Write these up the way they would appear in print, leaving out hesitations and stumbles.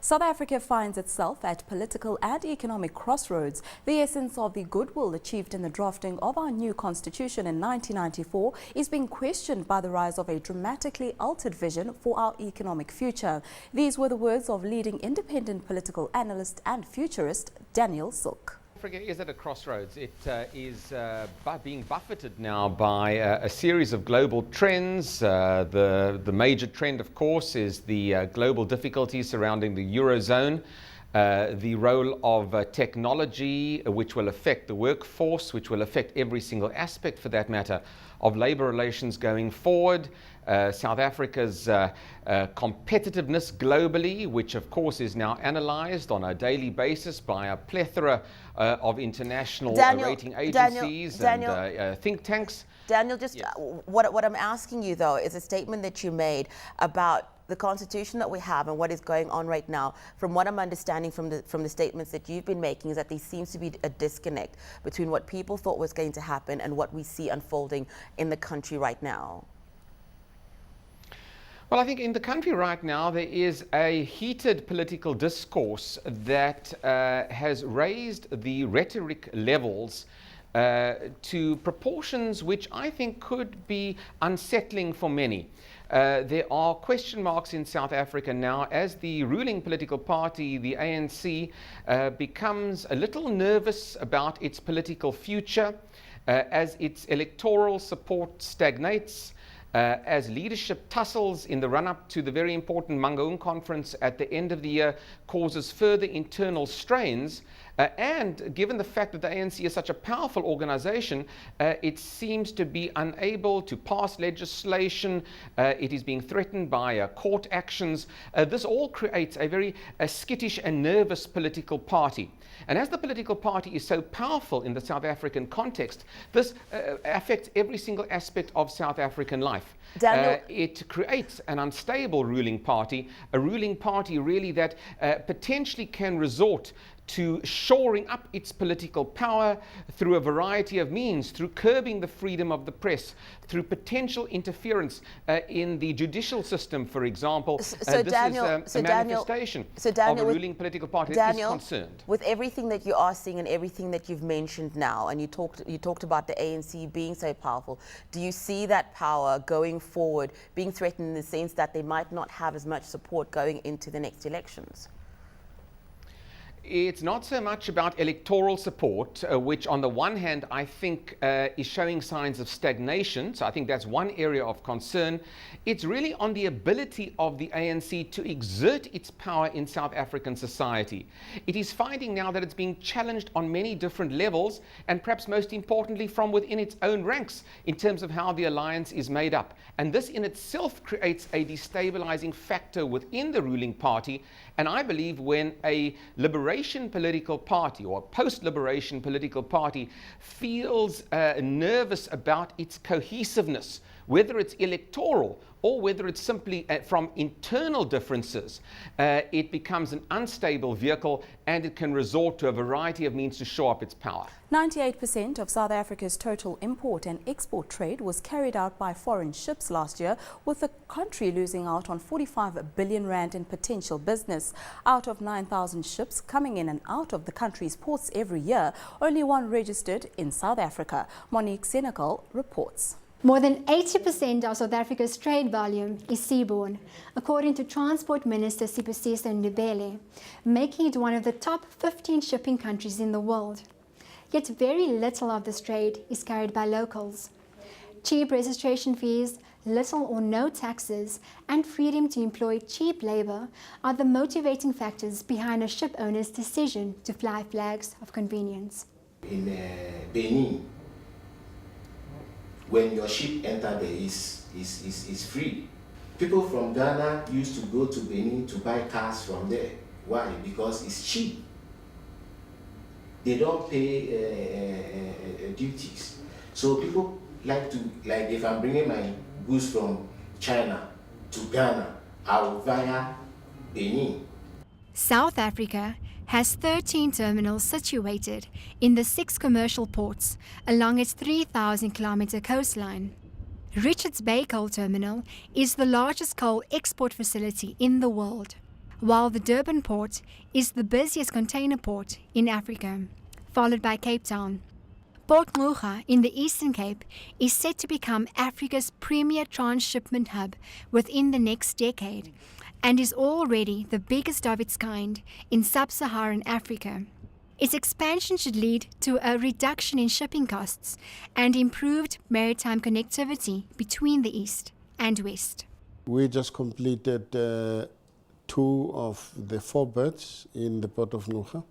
South Africa finds itself at political and economic crossroads. The essence of the goodwill achieved in the drafting of our new constitution in 1994 is being questioned by the rise of a dramatically altered vision for our economic future. These were the words of leading independent political analyst and futurist Daniel Silke. Africa is at a crossroads. It is being buffeted now by a series of global trends. The major trend, of course, is the global difficulties surrounding the Eurozone, the role of technology, which will affect the workforce, which will affect every single aspect, for that matter, of labor relations going forward. South Africa's competitiveness globally, which of course is now analysed on a daily basis by a plethora of international rating agencies and think tanks. Daniel, just yes. What I'm asking you though is a statement that you made about the constitution that we have and what is going on right now. From what I'm understanding from the statements that you've been making is that there seems to be a disconnect between what people thought was going to happen and what we see unfolding in the country right now. Well, I think in the country right now there is a heated political discourse that has raised the rhetoric levels to proportions which I think could be unsettling for many. There are question marks in South Africa now as the ruling political party, the ANC, becomes a little nervous about its political future, as its electoral support stagnates, as leadership tussles in the run-up to the very important Mangaung conference at the end of the year causes further internal strains, and given the fact that the ANC is such a powerful organization, it seems to be unable to pass legislation. It is being threatened by court actions. This all creates a very skittish and nervous political party. And as the political party is so powerful in the South African context, this affects every single aspect of South African life. Daniel, it creates an unstable ruling party, a ruling party really that potentially can resort to shoring up its political power through a variety of means, through curbing the freedom of the press, through potential interference in the judicial system, for example. This is a manifestation of a ruling political party that is concerned. With everything that you are seeing and everything that you've mentioned now, and you talked about the ANC being so powerful, do you see that power going forward being threatened in the sense that they might not have as much support going into the next elections? It's not so much about electoral support, which on the one hand I think is showing signs of stagnation. So I think that's one area of concern. It's really on the ability of the ANC to exert its power in South African society. It is finding now that it's being challenged on many different levels, and perhaps most importantly from within its own ranks in terms of how the alliance is made up. And this in itself creates a destabilizing factor within the ruling party. And I believe when a liberation political party or post-liberation political party feels nervous about its cohesiveness, whether it's electoral or whether it's simply from internal differences, it becomes an unstable vehicle and it can resort to a variety of means to shore up its power. 98% of South Africa's total import and export trade was carried out by foreign ships last year, with the country losing out on 45 billion rand in potential business. Out of 9,000 ships coming in and out of the country's ports every year, only one registered in South Africa. Monique Senegal reports. More than 80% of South Africa's trade volume is seaborne, according to Transport Minister Sibusiso Ndebele, making it one of the top 15 shipping countries in the world. Yet very little of this trade is carried by locals. Cheap registration fees, little or no taxes, and freedom to employ cheap labor are the motivating factors behind a ship owner's decision to fly flags of convenience. In Benin, when your ship enters there is free. People from Ghana used to go to Benin to buy cars from there. Why? Because it's cheap. They don't pay duties. So people like if I'm bringing my goods from China to Ghana, I'll via Benin. South Africa has 13 terminals situated in the 6 commercial ports along its 3,000-kilometer coastline. Richards Bay Coal Terminal is the largest coal export facility in the world. while the Durban port is the busiest container port in Africa, followed by Cape Town. Port Ngqura in the Eastern Cape is set to become Africa's premier transshipment hub within the next decade and is already the biggest of its kind in sub-Saharan Africa. Its expansion should lead to a reduction in shipping costs and improved maritime connectivity between the East and West. We just completed 2 of the 4 berths in the Port of Ngqura.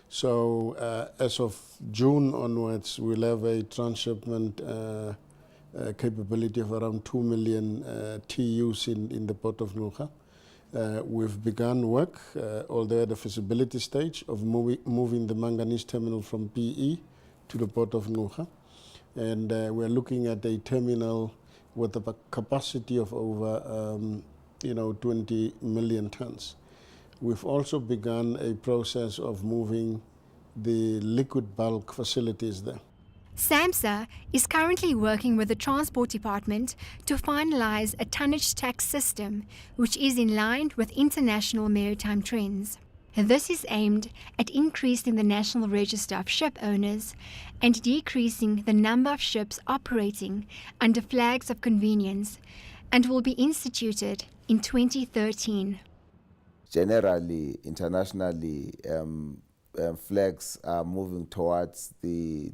So as of June onwards, we'll have a transshipment capability of around 2 million TEUs in the Port of Ngqura. We've begun work, although at the feasibility stage, of moving the manganese terminal from PE to the Port of Ngqura. And we're looking at a terminal with a capacity of over 20 million tons. We've also begun a process of moving the liquid bulk facilities there. SAMSA is currently working with the Transport Department to finalize a tonnage tax system which is in line with international maritime trends. This is aimed at increasing the National Register of Ship Owners and decreasing the number of ships operating under flags of convenience, and will be instituted in 2013. Generally, internationally, flags are moving towards the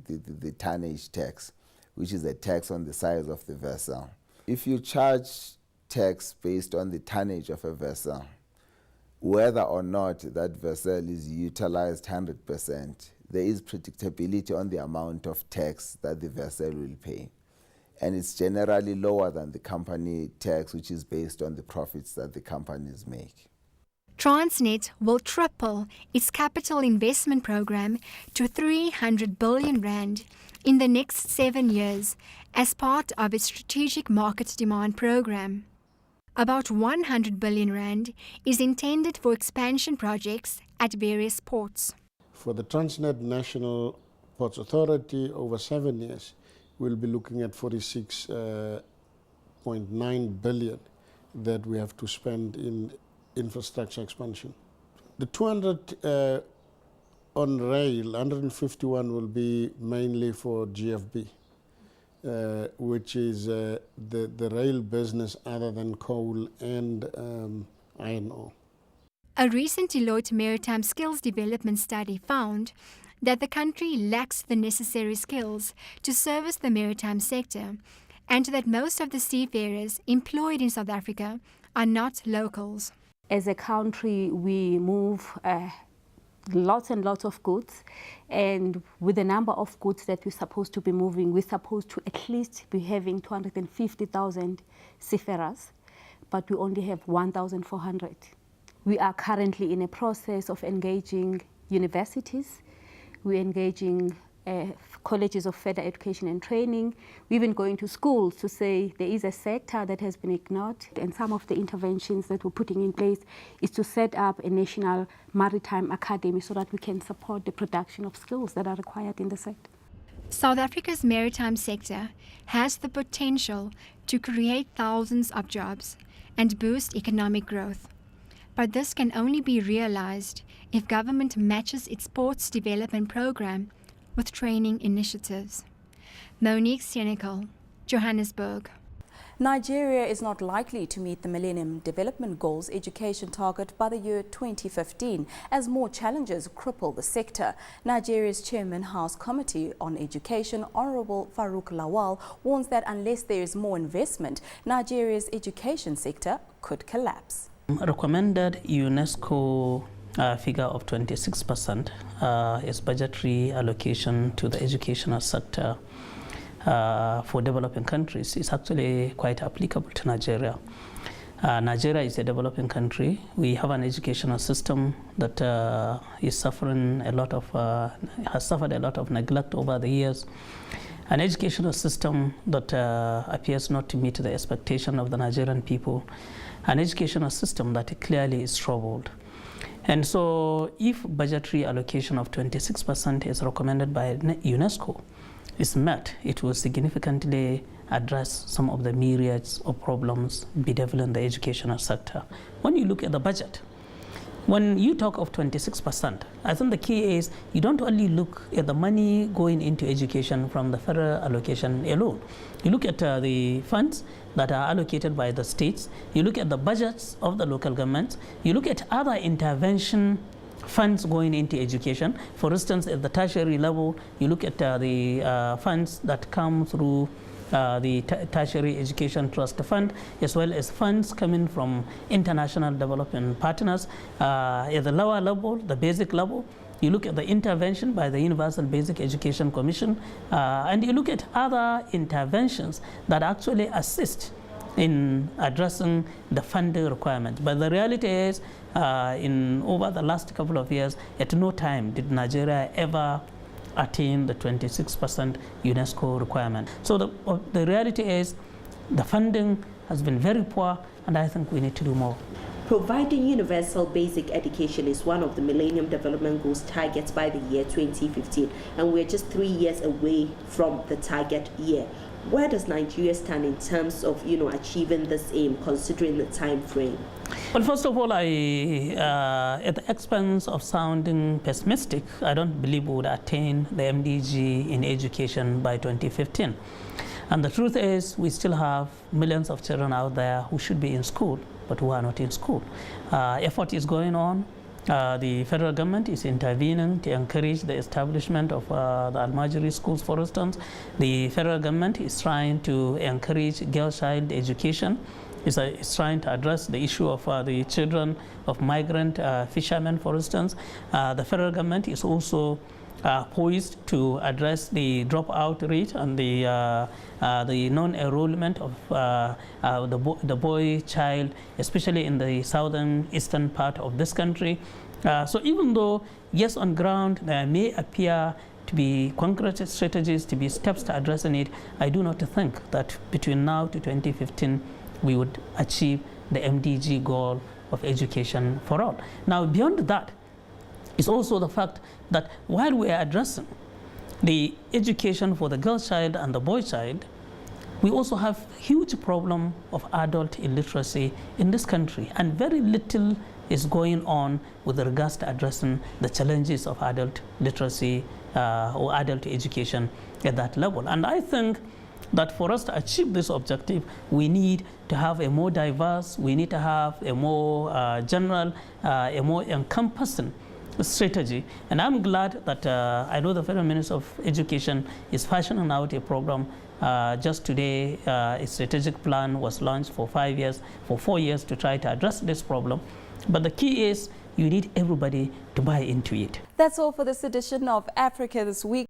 tonnage tax, which is a tax on the size of the vessel. If you charge tax based on the tonnage of a vessel, whether or not that vessel is utilized 100%, there is predictability on the amount of tax that the vessel will pay. And it's generally lower than the company tax, which is based on the profits that the companies make. Transnet will triple its capital investment program to 300 billion rand in the next 7 years as part of its strategic market demand program. About 100 billion rand is intended for expansion projects at various ports. For the Transnet National Ports Authority, over 7 years, we'll be looking at 46.9 billion that we have to spend in infrastructure expansion. The 200 on rail, 151 will be mainly for GFB, which is the rail business other than coal and iron ore. A recent Deloitte Maritime Skills Development study found that the country lacks the necessary skills to service the maritime sector, and that most of the seafarers employed in South Africa are not locals. As a country, we move lots and lots of goods, and with the number of goods that we're supposed to be moving, we're supposed to at least be having 250,000 seafarers, but we only have 1,400. We are currently in a process of engaging universities. We're engaging colleges of further education and training. We've been going to schools to say there is a sector that has been ignored, and some of the interventions that we're putting in place is to set up a national maritime academy so that we can support the production of skills that are required in the sector. South Africa's maritime sector has the potential to create thousands of jobs and boost economic growth. But this can only be realized if government matches its ports development program with training initiatives. Monique Senecal, Johannesburg. Nigeria is not likely to meet the Millennium Development Goals education target by the year 2015 as more challenges cripple the sector. Nigeria's Chairman House Committee on Education, Honorable Farouk Lawal, warns that unless there is more investment, Nigeria's education sector could collapse. Recommended UNESCO figure of 26% is budgetary allocation to the educational sector for developing countries. Is actually quite applicable to Nigeria. Nigeria is a developing country. We have an educational system that is suffering a lot of, has suffered a lot of neglect over the years. An educational system that appears not to meet the expectation of the Nigerian people. An educational system that clearly is troubled. And so if budgetary allocation of 26% is recommended by UNESCO is met, it will significantly address some of the myriads of problems bedeviling the educational sector. When you look at the budget, When you talk of 26%, I think the key is you don't only look at the money going into education from the federal allocation alone. You look at the funds that are allocated by the states, you look at the budgets of the local governments, you look at other intervention funds going into education. For instance, at the tertiary level, you look at the funds that come through the Tertiary Education Trust Fund, as well as funds coming from international development partners. At the lower level, the basic level, you look at the intervention by the Universal Basic Education Commission, and you look at other interventions that actually assist in addressing the funding requirement. But the reality is, in over the last couple of years, at no time did Nigeria ever attain the 26% UNESCO requirement. So the reality is the funding has been very poor, and I think we need to do more. Providing universal basic education is one of the Millennium Development Goals targets by the year 2015, and we're just 3 years away from the target year. Where does Nigeria stand in terms of achieving this aim, considering the time frame? Well, first of all, at the expense of sounding pessimistic, I don't believe we would attain the MDG in education by 2015. And the truth is, we still have millions of children out there who should be in school, but who are not in school. Effort is going on. The federal government is intervening to encourage the establishment of the Almajiri schools, for instance. The federal government is trying to encourage girl child education. It's trying to address the issue of the children of migrant fishermen, for instance. The federal government is also poised to address the dropout rate and the non-enrollment of the boy child, especially in the southern eastern part of this country. So even though, yes, on ground there may appear to be concrete strategies, to be steps to addressing it, I do not think that between now to 2015 we would achieve the MDG goal of education for all. Now, beyond that is also the fact that while we are addressing the education for the girl child and the boy child, we also have huge problem of adult illiteracy in this country, and very little is going on with regards to addressing the challenges of adult literacy or adult education at that level. And I think that for us to achieve this objective, we need to have a more diverse, we need to have a more general, a more encompassing strategy. And I'm glad that I know the Federal Minister of Education is fashioning out a program. Just today, a strategic plan was launched for 5 years, for 4 years, to try to address this problem. But the key is you need everybody to buy into it. That's all for this edition of Africa This Week.